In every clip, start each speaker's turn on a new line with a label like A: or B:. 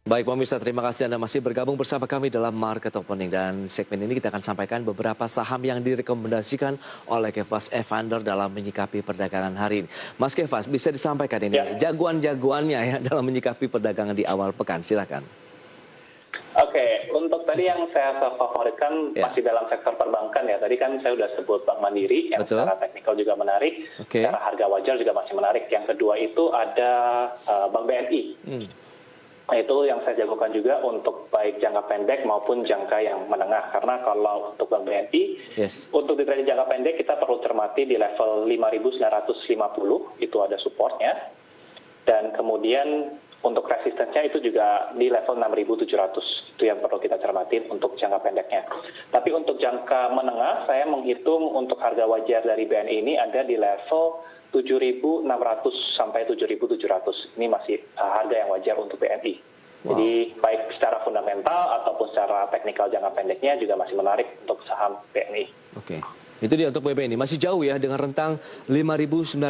A: Baik pemirsa, terima kasih Anda masih bergabung bersama kami dalam Market Opening. Dan segmen ini kita akan sampaikan beberapa saham yang direkomendasikan oleh Kefas Evander dalam menyikapi perdagangan hari ini. Mas Kefas, bisa disampaikan ini jagoan-jagoannya ya dalam menyikapi perdagangan di awal pekan, silakan.
B: Oke, untuk tadi yang saya favoritkan masih dalam sektor perbankan ya. Tadi kan saya sudah sebut Bank Mandiri yang secara teknikal juga menarik, secara harga wajar juga masih menarik. Yang kedua itu ada Bank BNI. Nah, itu yang saya jagokan juga untuk baik jangka pendek maupun jangka yang menengah. Karena kalau untuk Bank BNI, untuk di trading jangka pendek kita perlu cermati di level 5.950, itu ada supportnya. Dan kemudian untuk resistensinya itu juga di level 6.700, itu yang perlu kita cermatin untuk jangka pendeknya. Tapi untuk jangka menengah, saya menghitung untuk harga wajar dari BNI ini ada di level 7.600 sampai 7.700. Ini masih harga yang wajar untuk BNI. Jadi baik secara fundamental ataupun secara teknikal jangka pendeknya juga masih menarik untuk saham BNI.
A: Oke. Itu dia untuk BNI. Masih jauh ya dengan rentang 5.950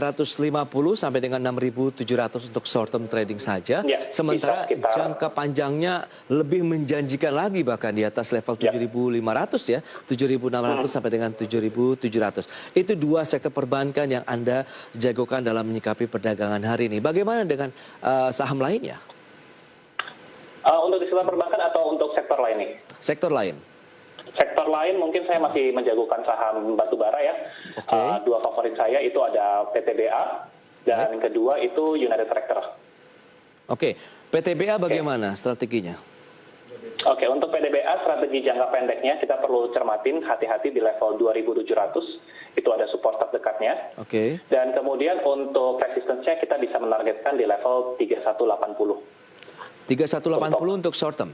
A: sampai dengan 6.700 untuk short term trading saja.
B: Ya,
A: sementara jangka panjangnya lebih menjanjikan lagi bahkan di atas level 7.500 ya. 7.600 sampai dengan 7.700. Itu dua sektor perbankan yang Anda jagokan dalam menyikapi perdagangan hari ini. Bagaimana dengan saham lainnya?
B: Untuk di sektor perbankan atau untuk sektor lain nih?
A: Sektor lain.
B: Sektor lain mungkin saya masih menjagokan saham batubara ya. Dua favorit saya itu ada PTBA dan kedua itu United Tractor.
A: Oke, PTBA bagaimana strateginya?
B: Oke, untuk PTBA strategi jangka pendeknya kita perlu cermatin hati-hati di level 2.700, itu ada support terdekatnya.
A: Oke.
B: Dan kemudian untuk resistensinya kita bisa menargetkan di level 3180.
A: 3180 untuk short term?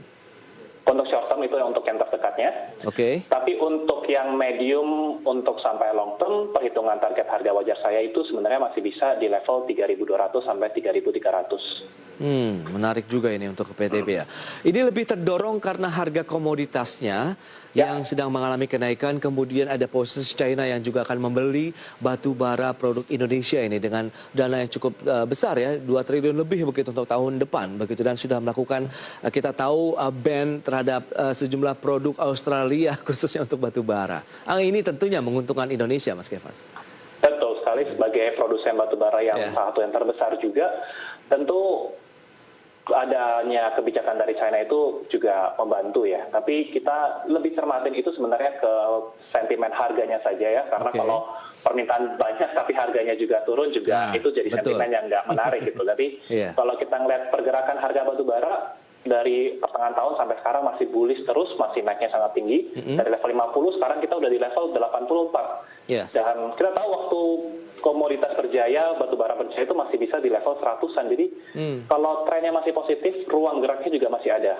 B: Untuk short term itu untuk yang terdekatnya.
A: Oke.
B: Tapi untuk yang medium untuk sampai long term, perhitungan target harga wajar saya itu sebenarnya masih bisa di level 3.200 sampai 3.300.
A: Menarik juga ini untuk PTBA. Ini lebih terdorong karena harga komoditasnya yang sedang mengalami kenaikan, kemudian ada posisi China yang juga akan membeli batu bara produk Indonesia ini dengan dana yang cukup besar ya, 2 triliun lebih begitu untuk tahun depan begitu, dan sudah melakukan kita tahu ban terhadap sejumlah produk Australia khususnya untuk batu bara. Ini tentunya menguntungkan Indonesia, Mas Kefas.
B: Betul sekali, sebagai produsen batu bara yang salah satu yang terbesar juga, tentu adanya kebijakan dari China itu juga membantu ya. Tapi kita lebih cermatin itu sebenarnya ke sentimen harganya saja ya. Karena kalau permintaan banyak tapi harganya juga turun juga itu jadi sentimen yang nggak menarik gitu. Tapi kalau kita ngeliat pergerakan harga batu bara dari pertengahan tahun sampai sekarang masih bullish terus, masih naiknya sangat tinggi. Dari level 50 sekarang kita udah di level 84. Dan kita tahu waktu komoditas berjaya, batu bara berjaya itu masih bisa di level 100-an. Jadi kalau trennya masih positif, ruang geraknya juga masih ada.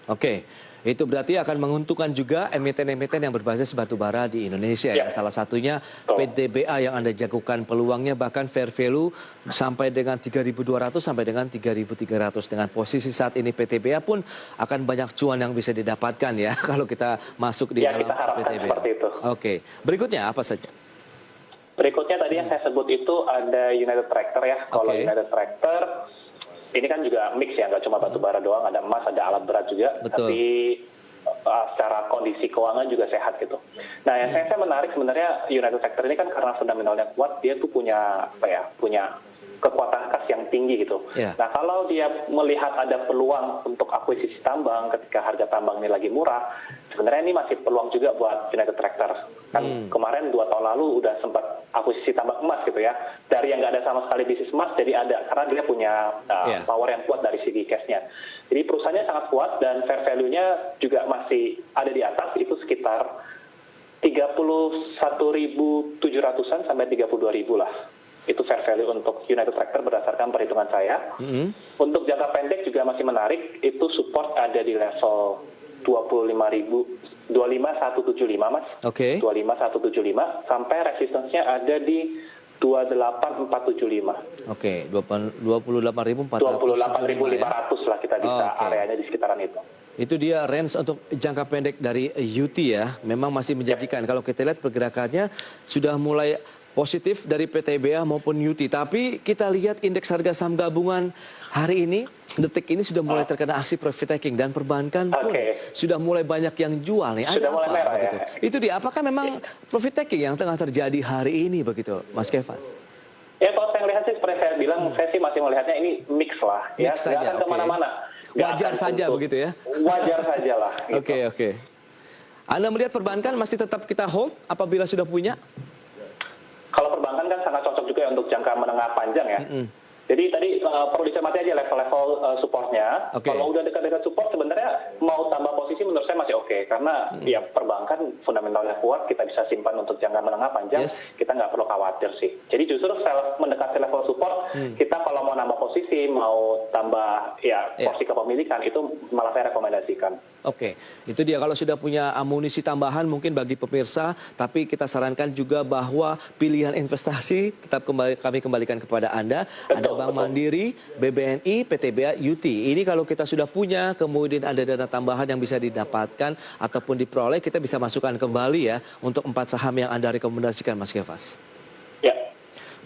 A: Oke, itu berarti akan menguntungkan juga emiten-emiten yang berbasis batu bara di Indonesia ya. Salah satunya PTBA yang Anda jagokan peluangnya bahkan fair value sampai dengan 3.200 sampai dengan 3.300. Dengan posisi saat ini PTBA pun akan banyak cuan yang bisa didapatkan ya kalau kita masuk di dalam PTBA.
B: Seperti itu.
A: Oke, berikutnya apa saja?
B: Berikutnya tadi yang saya sebut itu ada United Tractor ya. Kalau United Tractor ini kan juga mix ya, nggak cuma batu bara doang, ada emas, ada alat berat juga. Tapi secara kondisi keuangan juga sehat gitu. Nah, yang saya menarik sebenarnya United Tractor ini kan karena fundamentalnya kuat, dia tuh punya punya kekuatan kas yang tinggi gitu. Nah, kalau dia melihat ada peluang untuk akuisisi tambang ketika harga tambang ini lagi murah, sebenarnya ini masih peluang juga buat United Tractor. Kan kemarin 2 tahun lalu udah sempat akuisisi tambang emas gitu ya. Dari yang nggak ada sama sekali bisnis emas jadi ada, karena dia punya power yang kuat dari segi cashnya. Jadi perusahaannya sangat kuat dan fair value-nya juga masih ada di atas, itu sekitar 31.700-an sampai 32.000 lah. Itu fair value untuk United Tractor berdasarkan perhitungan saya. Untuk jangka pendek juga masih menarik, itu support ada di level 25.175 Mas. 25.175 sampai resistensinya ada di 28.475.
A: Oke, 28.400.
B: 28.500 lah kita bisa areanya di sekitaran itu.
A: Itu dia range untuk jangka pendek dari UT ya. Memang masih menjanjikan. Kalau kita lihat pergerakannya sudah mulai positif dari PTBA maupun UT. Tapi kita lihat indeks harga saham gabungan hari ini, detik ini sudah mulai terkena aksi profit taking dan perbankan pun sudah mulai banyak yang jual nih. Ada apa begitu? Itu dia. Apakah memang profit taking yang tengah terjadi hari ini begitu, Mas Kefas?
B: Ya kalau saya lihat sih seperti saya bilang, saya sih masih melihatnya ini mix lah, ya. Nggak akan kemana-mana.
A: Wajar saja begitu ya?
B: Wajar saja lah. Gitu.
A: Oke. Anda melihat perbankan masih tetap kita hold apabila sudah punya?
B: Kalau perbankan kan sangat cocok juga ya untuk jangka menengah panjang ya. Jadi tadi perlu dicermati aja level-level supportnya. Kalau udah dekat-dekat support sebenarnya mau tambah posisi menurut saya masih oke. Karena ya perbankan fundamentalnya kuat, kita bisa simpan untuk jangka menengah panjang, kita nggak perlu khawatir sih. Jadi justru mendekati level support, kita kalau mau nambah posisi, mau tambah porsi kepemilikan, itu malah saya rekomendasikan.
A: Oke, itu dia kalau sudah punya amunisi tambahan mungkin bagi pemirsa, tapi kita sarankan juga bahwa pilihan investasi tetap kami kembalikan kepada Anda. Ada Bank Mandiri, BBNI, PTBA, UT. Ini kalau kita sudah punya, kemudian ada dana tambahan yang bisa didapatkan ataupun diperoleh, kita bisa masukkan kembali ya untuk 4 saham yang Anda rekomendasikan, Mas Kefas.
B: Ya.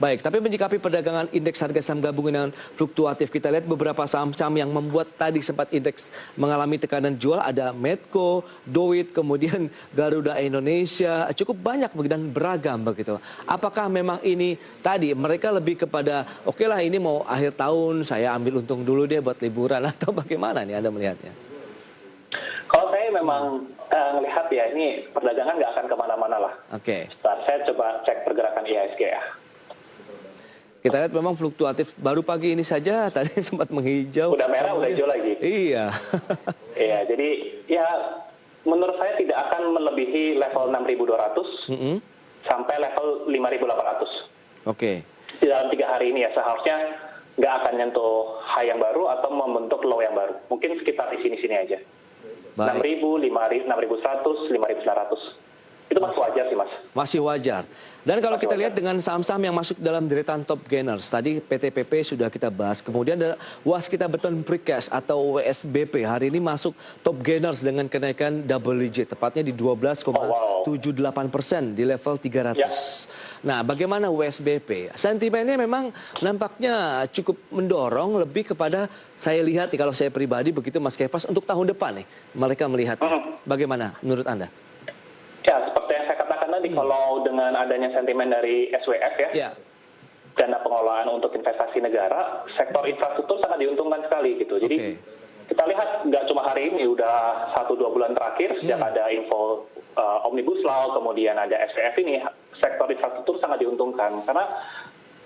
A: Baik, tapi menyikapi perdagangan indeks harga saham gabungan yang fluktuatif, kita lihat beberapa saham-saham yang membuat tadi sempat indeks mengalami tekanan jual, ada Medco, Doit, kemudian Garuda Indonesia, cukup banyak dan beragam begitu. Apakah memang ini tadi mereka lebih kepada oke lah ini mau akhir tahun saya ambil untung dulu deh buat liburan atau bagaimana nih Anda melihatnya?
B: Kalau saya memang melihat ya ini perdagangan nggak akan kemana-mana lah.
A: Oke.
B: Saya coba cek pergerakan IHSG ya.
A: Kita lihat memang fluktuatif, baru pagi ini saja tadi sempat menghijau.
B: Udah merah, udah hijau lagi.
A: Iya.
B: Iya, jadi ya menurut saya tidak akan melebihi level 6.200 sampai level 5.800.
A: Oke.
B: Di dalam 3 hari ini ya seharusnya nggak akan nyentuh high yang baru atau membentuk low yang baru. Mungkin sekitar di sini-sini aja. 6.000, 6.100, 5.900. Itu masih wajar sih, Mas.
A: Masih wajar. Dan kalau kita lihat dengan saham-saham yang masuk dalam deretan top gainers, tadi PTPP sudah kita bahas. Kemudian ada Waskita Beton Precast atau WSBP. Hari ini masuk top gainers dengan kenaikan double digit, tepatnya di 12,78% di level 300.
B: Ya.
A: Nah, bagaimana WSBP? Sentimennya memang nampaknya cukup mendorong lebih kepada, saya lihat kalau saya pribadi begitu Mas Kefas, untuk tahun depan nih mereka melihatnya. Bagaimana menurut Anda?
B: Ya, seperti yang saya katakan tadi, kalau dengan adanya sentimen dari SWF ya, dana pengelolaan untuk investasi negara, sektor infrastruktur sangat diuntungkan sekali gitu. Jadi kita lihat nggak cuma hari ini, udah 1-2 bulan terakhir sejak ada info Omnibus Law, kemudian ada SWF ini, sektor infrastruktur sangat diuntungkan karena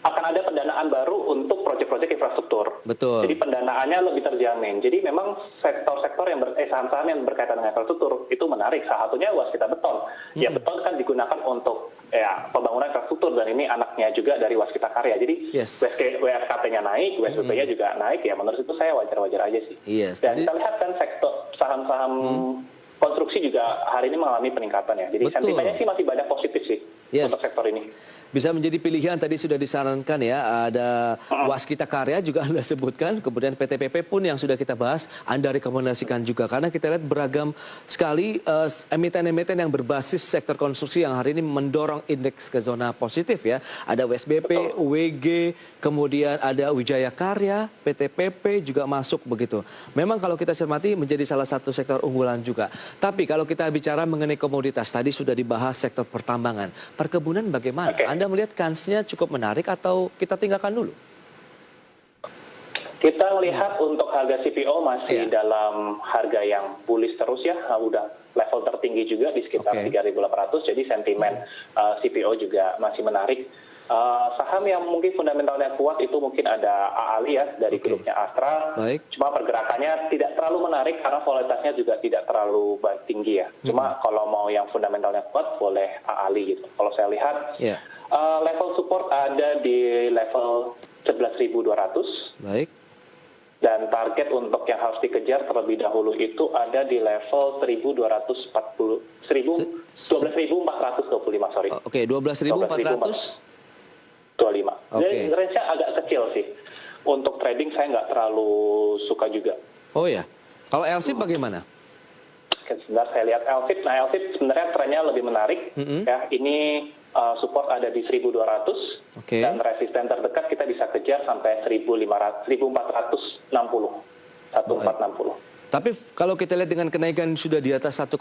B: akan ada pendanaan baru untuk proyek-proyek infrastruktur.
A: Betul.
B: Jadi pendanaannya lebih terjamin. Jadi memang sektor-sektor yang saham-saham yang berkaitan dengan infrastruktur itu menarik. Salah satunya Waskita Beton. Ya beton kan digunakan untuk pembangunan infrastruktur dan ini anaknya juga dari Waskita Karya. Jadi WSKP-nya naik, WSBP-nya juga naik. Ya menurut itu saya wajar-wajar aja sih. Dan kita lihat kan sektor saham-saham konstruksi juga hari ini mengalami peningkatan ya. Jadi sentimennya sih masih banyak positif sih untuk sektor ini.
A: Bisa menjadi pilihan, tadi sudah disarankan ya, ada Waskita Karya juga Anda sebutkan, kemudian PTPP pun yang sudah kita bahas, Anda rekomendasikan juga. Karena kita lihat beragam sekali emiten-emiten yang berbasis sektor konstruksi yang hari ini mendorong indeks ke zona positif ya. Ada WSBP, UWG, kemudian ada Wijaya Karya, PTPP juga masuk begitu. Memang kalau kita cermati menjadi salah satu sektor unggulan juga. Tapi kalau kita bicara mengenai komoditas, tadi sudah dibahas sektor pertambangan. Perkebunan bagaimana? Anda melihat kansnya cukup menarik atau kita tinggalkan dulu?
B: Kita melihat untuk harga CPO masih dalam harga yang bullish terus ya, udah level tertinggi juga di sekitar 3.800, jadi sentimen CPO juga masih menarik. Saham yang mungkin fundamentalnya kuat itu mungkin ada AALI ya dari grupnya Astra. Cuma pergerakannya tidak terlalu menarik karena volatilitasnya juga tidak terlalu tinggi ya. Cuma kalau mau yang fundamentalnya kuat boleh AALI gitu. Kalau saya lihat level support ada di level 11.200.
A: Baik.
B: Dan target untuk yang harus dikejar terlebih dahulu itu ada di level 12.425, sorry.
A: Oke, 12.425.
B: Jadi range-nya agak kecil sih. Untuk trading saya nggak terlalu suka juga.
A: Oh ya. Kalau LSIP bagaimana?
B: Sebentar saya lihat LSIP. Nah, LSIP sebenarnya trennya lebih menarik. Ya, ini support ada di 1.200 dan resisten terdekat kita bisa kejar sampai 1.460. 1460.
A: Tapi kalau kita lihat dengan kenaikan sudah di atas 1,5%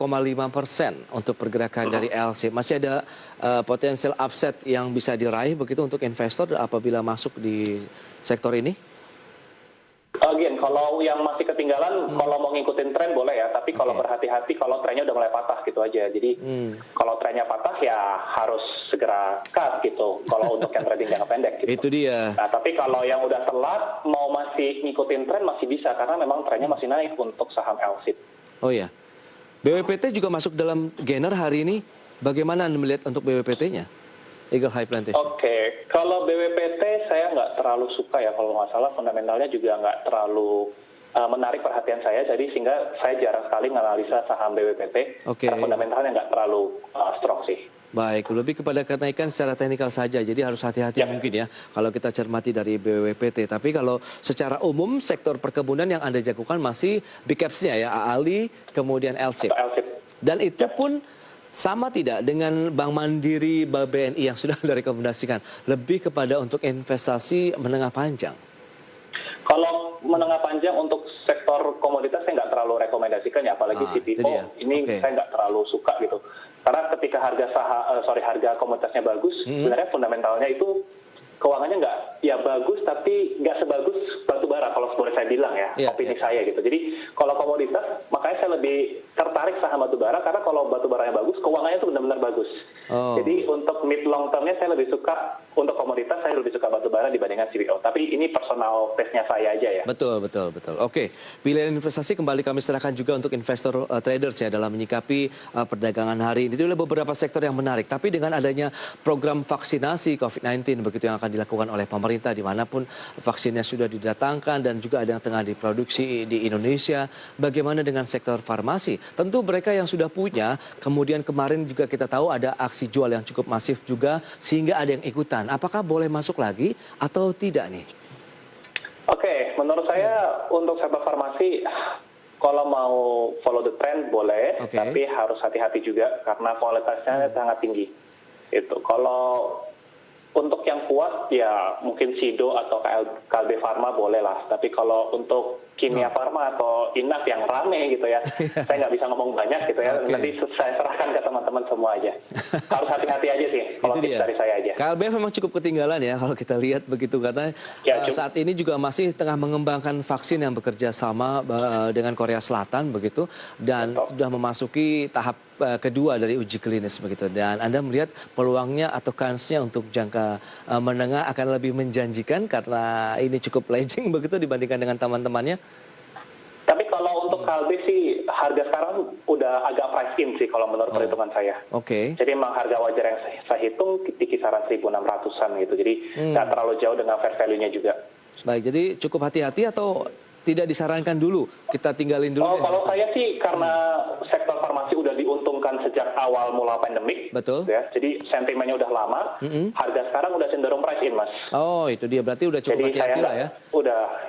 A: untuk pergerakan dari LC, masih ada potensial upside yang bisa diraih begitu untuk investor apabila masuk di sektor ini?
B: Again, kalau yang masih ketinggalan, kalau mau ngikutin tren boleh ya, tapi kalau berhati-hati kalau trennya udah mulai patah gitu aja. Jadi kalau trennya patah ya harus segera cut gitu. Kalau untuk yang trading jangka pendek gitu.
A: Itu dia.
B: Nah, tapi kalau yang udah telat mau masih ngikutin tren masih bisa karena memang trennya masih naik untuk saham LSIP.
A: Oh ya, BWPT juga masuk dalam gainer hari ini. Bagaimana Anda melihat untuk BWPT-nya? Eagle High Plantation.
B: Oke, kalau BWPT saya nggak terlalu suka ya, kalau nggak salah fundamentalnya juga nggak terlalu menarik perhatian saya, jadi sehingga saya jarang sekali menganalisa saham BWPT karena fundamentalnya nggak terlalu strong sih.
A: Baik, lebih kepada kenaikan secara teknikal saja, jadi harus hati-hati mungkin ya kalau kita cermati dari BWPT. Tapi kalau secara umum sektor perkebunan yang Anda jagokan masih big caps-nya ya, AALI, kemudian LSIP. Dan itu pun sama tidak dengan Bank Mandiri, BNI yang sudah Anda rekomendasikan? Lebih kepada untuk investasi menengah panjang.
B: Kalau menengah panjang untuk sektor komoditas saya nggak terlalu rekomendasikan ya, apalagi CPO ini saya nggak terlalu suka gitu. Karena ketika harga komoditasnya bagus, sebenarnya fundamentalnya itu keuangannya nggak ya bagus, tapi nggak sebagus batu bara kalau boleh saya bilang ya, opini saya gitu. Jadi kalau komoditas, makanya saya lebih tertarik saham batu bara karena kalau batu baranya bagus, keuangannya itu benar-benar bagus. Jadi untuk mid long termnya saya lebih suka, untuk komoditas saya lebih suka batu bara dibandingkan CPO. Tapi ini personal taste-nya saya aja ya.
A: Betul. Oke, pilihan investasi kembali kami serahkan juga untuk investor traders ya dalam menyikapi perdagangan hari ini. Itu adalah beberapa sektor yang menarik. Tapi dengan adanya program vaksinasi COVID-19 begitu yang akan dilakukan oleh pemerintah dimanapun vaksinnya sudah didatangkan dan juga ada yang tengah diproduksi di Indonesia. Bagaimana dengan sektor farmasi? Tentu mereka yang sudah punya, kemudian kemarin juga kita tahu ada aksi jual yang cukup masif juga sehingga ada yang ikutan. Apakah boleh masuk lagi atau tidak nih?
B: Oke, menurut saya untuk sektor farmasi kalau mau follow the trend boleh, tapi harus hati-hati juga karena kualitasnya sangat tinggi. Itu kalau untuk yang kuat ya mungkin Sido atau KLB Pharma boleh lah. Tapi kalau untuk Kimia Pharma atau Inaf yang rame gitu ya, saya nggak bisa ngomong banyak gitu ya. Nanti saya serahkan ke teman-teman semua aja. Harus hati-hati aja sih kalau tips dari saya aja.
A: KLB memang cukup ketinggalan ya kalau kita lihat begitu karena saat ini juga masih tengah mengembangkan vaksin yang bekerja sama dengan Korea Selatan begitu dan sudah memasuki tahap kedua dari uji klinis begitu. Dan Anda melihat peluangnya atau kansnya untuk jangka menengah akan lebih menjanjikan karena ini cukup lagging begitu dibandingkan dengan teman-temannya.
B: Tapi kalau untuk kalbe sih harga sekarang udah agak price in sih kalau menurut perhitungan saya. Jadi memang harga wajar yang saya hitung di kisaran 1.600-an gitu. Jadi nggak terlalu jauh dengan fair value-nya juga.
A: Baik, jadi cukup hati-hati atau tidak disarankan dulu? Kita tinggalin dulu.
B: Kalau saya sih karena sektor farmasi udah diuntungkan sejak awal mula pandemik.
A: Betul.
B: Ya, jadi sentimennya udah lama. Harga sekarang udah cenderung price in, Mas.
A: Oh, itu dia. Berarti udah cukup hati-hati lah ya.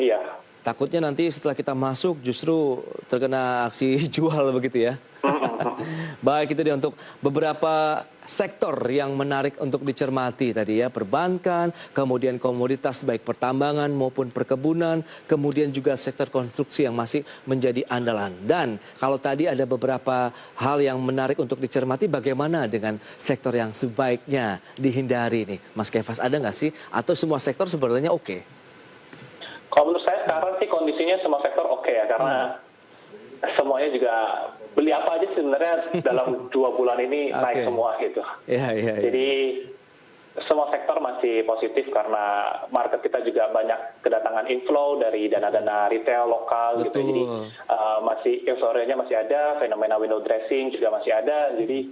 B: Iya.
A: Takutnya nanti setelah kita masuk justru terkena aksi jual begitu ya. Baik, itu dia untuk beberapa sektor yang menarik untuk dicermati tadi ya. Perbankan, kemudian komoditas baik pertambangan maupun perkebunan, kemudian juga sektor konstruksi yang masih menjadi andalan. Dan kalau tadi ada beberapa hal yang menarik untuk dicermati, bagaimana dengan sektor yang sebaiknya dihindari nih? Mas Kefas, ada nggak sih? Atau semua sektor sebenarnya oke?
B: Kalau menurut saya sekarang sih kondisinya semua sektor oke ya, karena semuanya juga beli apa aja sebenarnya dalam 2 bulan ini naik semua gitu. Jadi semua sektor masih positif karena market kita juga banyak kedatangan inflow dari dana-dana retail lokal gitu. Jadi masih euforianya masih ada, fenomena window dressing juga masih ada. Jadi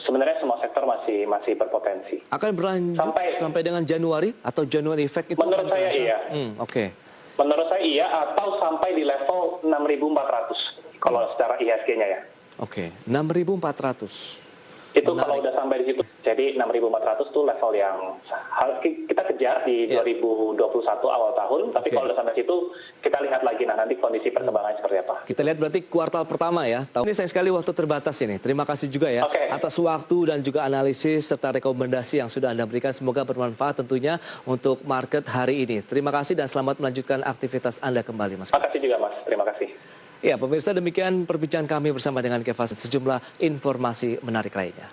B: sebenarnya semua sektor masih berpotensi.
A: Akan berlanjut sampai dengan Januari atau Januari effect itu?
B: Menurut saya iya. Menurut saya iya, atau sampai di level 6.400 kalau secara IHSG-nya ya.
A: 6.400.
B: Itu kalau udah sampai di situ, jadi 6.400 tuh level yang kita kejar di 2021 awal tahun, tapi kalau udah sampai situ, kita lihat lagi nanti kondisi perkembangannya seperti apa.
A: Kita lihat berarti kuartal pertama ya. Tahun ini sayang sekali waktu terbatas ini. Terima kasih juga ya atas waktu dan juga analisis serta rekomendasi yang sudah Anda berikan. Semoga bermanfaat tentunya untuk market hari ini. Terima kasih dan selamat melanjutkan aktivitas Anda kembali, Mas.
B: Terima kasih juga, Mas. Terima kasih.
A: Ya, pemirsa, demikian perbincangan kami bersama dengan Kevas, sejumlah informasi menarik lainnya.